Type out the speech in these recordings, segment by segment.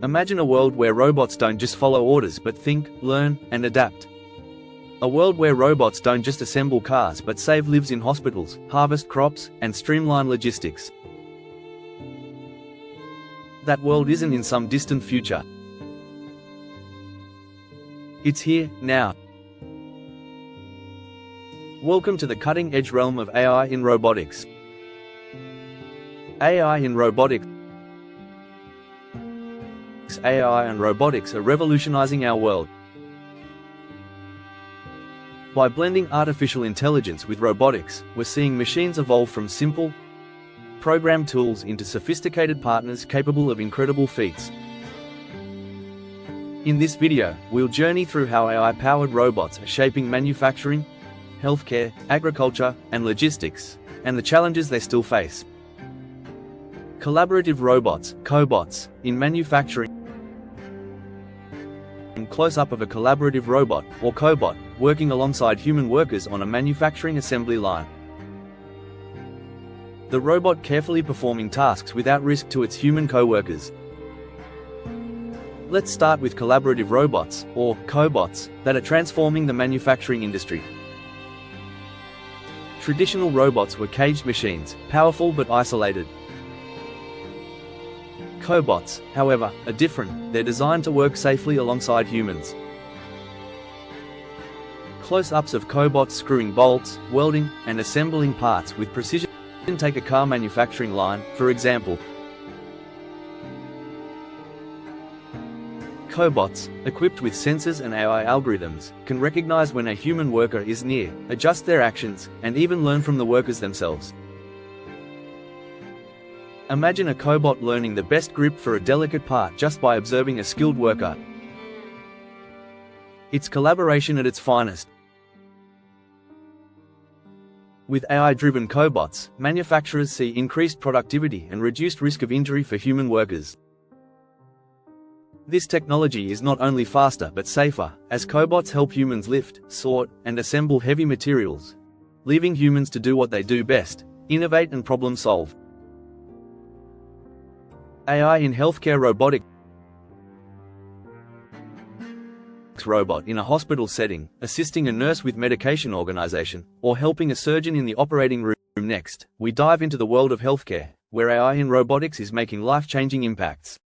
Imagine a world where robots don't just follow orders but think, learn, and adapt. A world where robots don't just assemble cars but save lives in hospitals, harvest crops, and streamline logistics. That world isn't in some distant future. It's here, now. Welcome to the cutting-edge realm of AI in robotics. AI in robotics. AI and robotics are revolutionizing our world. By blending artificial intelligence with robotics, we're seeing machines evolve from simple, programmed tools into sophisticated partners capable of incredible feats. In this video, we'll journey through how AI-powered robots are shaping manufacturing, healthcare, agriculture, and logistics, and the challenges they still face. Collaborative robots, cobots, in manufacturing. A close-up of a collaborative robot, or cobot, working alongside human workers on a manufacturing assembly line. The robot carefully performing tasks without risk to its human co-workers. Let's start with collaborative robots, or cobots, that are transforming the manufacturing industry. Traditional robots were caged machines, powerful but isolated. Cobots, however, are different. They're designed to work safely alongside humans. Close-ups of cobots screwing bolts, welding, and assembling parts with precision. Take a car manufacturing line, for example. Cobots, equipped with sensors and AI algorithms, can recognize when a human worker is near, adjust their actions, and even learn from the workers themselves. Imagine a cobot learning the best grip for a delicate part just by observing a skilled worker. It's collaboration at its finest. With AI-driven cobots, manufacturers see increased productivity and reduced risk of injury for human workers. This technology is not only faster but safer, as cobots help humans lift, sort, and assemble heavy materials, leaving humans to do what they do best: innovate and problem solve. AI in healthcare robotics. Robot in a hospital setting, assisting a nurse with medication organization, or helping a surgeon in the operating room. Next, we dive into the world of healthcare, where AI in robotics is making life-changing impacts.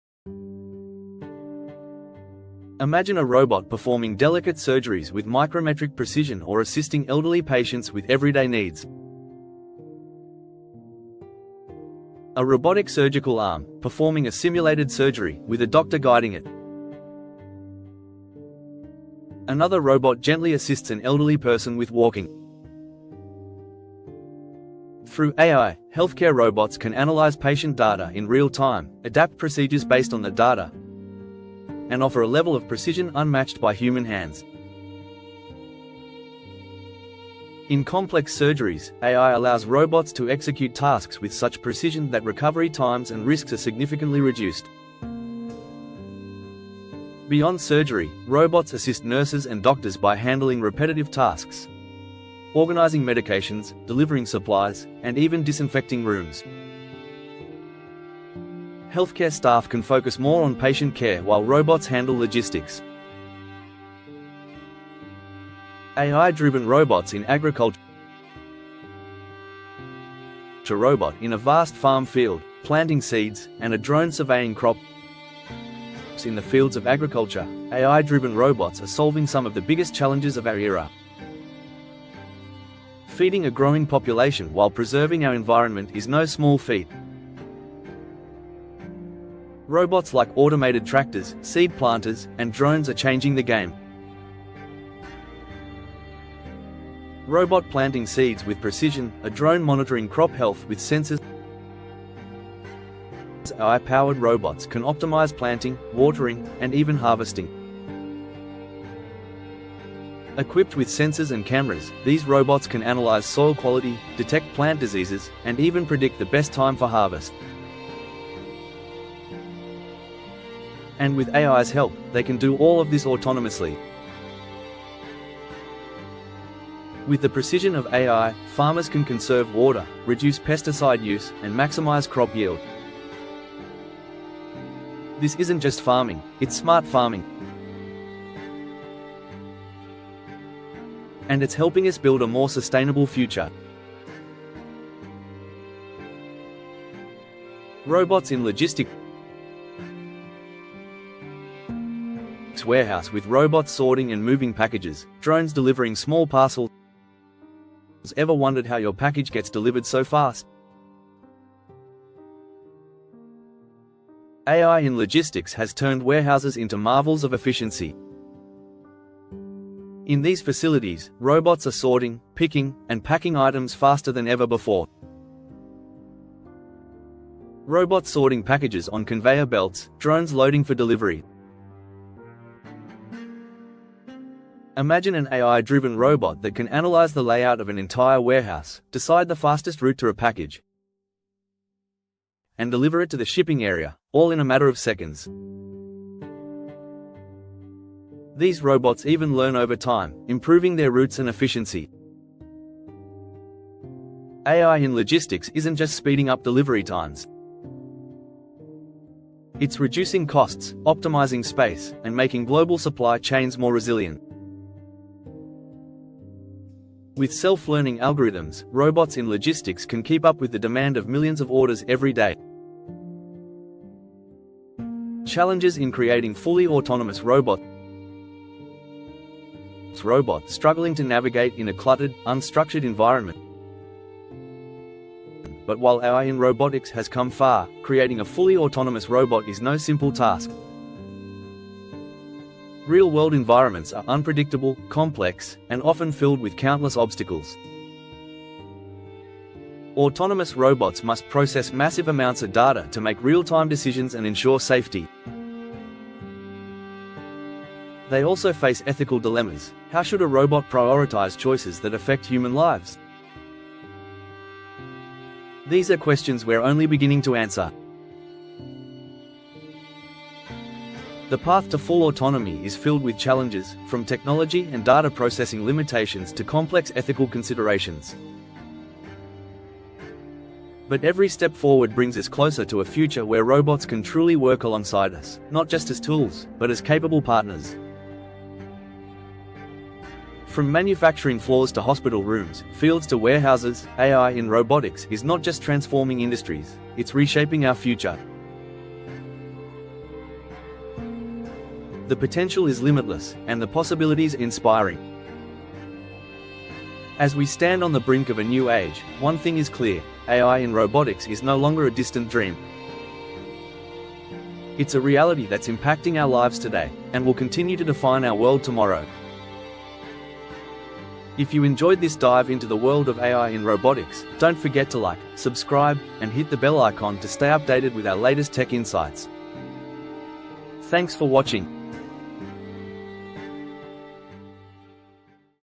Imagine a robot performing delicate surgeries with micrometric precision or assisting elderly patients with everyday needs. A robotic surgical arm, performing a simulated surgery, with a doctor guiding it. Another robot gently assists an elderly person with walking. Through AI, healthcare robots can analyze patient data in real time, adapt procedures based on the data, and offer a level of precision unmatched by human hands. In complex surgeries, AI allows robots to execute tasks with such precision that recovery times and risks are significantly reduced. Beyond surgery, robots assist nurses and doctors by handling repetitive tasks, organizing medications, delivering supplies, and even disinfecting rooms. Healthcare staff can focus more on patient care while robots handle logistics. AI-driven robots in agriculture. A robot in a vast farm field, planting seeds, and a drone surveying crops. In the fields of agriculture, AI-driven robots are solving some of the biggest challenges of our era. Feeding a growing population while preserving our environment is no small feat. Robots like automated tractors, seed planters, and drones are changing the game. Robot planting seeds with precision, a drone monitoring crop health with sensors. AI-powered robots can optimize planting, watering, and even harvesting. Equipped with sensors and cameras, these robots can analyze soil quality, detect plant diseases, and even predict the best time for harvest. And with AI's help, they can do all of this autonomously. With the precision of AI, farmers can conserve water, reduce pesticide use, and maximize crop yield. This isn't just farming, it's smart farming. And it's helping us build a more sustainable future. Robots in logistics warehouse with robots sorting and moving packages, drones delivering small parcels. Ever wondered how your package gets delivered so fast? AI in logistics has turned warehouses into marvels of efficiency. In these facilities, robots are sorting, picking, and packing items faster than ever before. Robots sorting packages on conveyor belts, drones loading for delivery. Imagine an AI-driven robot that can analyze the layout of an entire warehouse, decide the fastest route to a package, and deliver it to the shipping area, all in a matter of seconds. These robots even learn over time, improving their routes and efficiency. AI in logistics isn't just speeding up delivery times. It's reducing costs, optimizing space, and making global supply chains more resilient. With self-learning algorithms, robots in logistics can keep up with the demand of millions of orders every day. Challenges in creating fully autonomous robots struggling to navigate in a cluttered, unstructured environment. But while AI in robotics has come far, creating a fully autonomous robot is no simple task. Real-world environments are unpredictable, complex, and often filled with countless obstacles. Autonomous robots must process massive amounts of data to make real-time decisions and ensure safety. They also face ethical dilemmas. How should a robot prioritize choices that affect human lives? These are questions we're only beginning to answer. The path to full autonomy is filled with challenges, from technology and data processing limitations to complex ethical considerations. But every step forward brings us closer to a future where robots can truly work alongside us, not just as tools, but as capable partners. From manufacturing floors to hospital rooms, fields to warehouses, AI in robotics is not just transforming industries, it's reshaping our future. The potential is limitless, and the possibilities inspiring. As we stand on the brink of a new age, one thing is clear: AI in robotics is no longer a distant dream. It's a reality that's impacting our lives today, and will continue to define our world tomorrow. If you enjoyed this dive into the world of AI in robotics, don't forget to like, subscribe, and hit the bell icon to stay updated with our latest tech insights. Thanks for watching.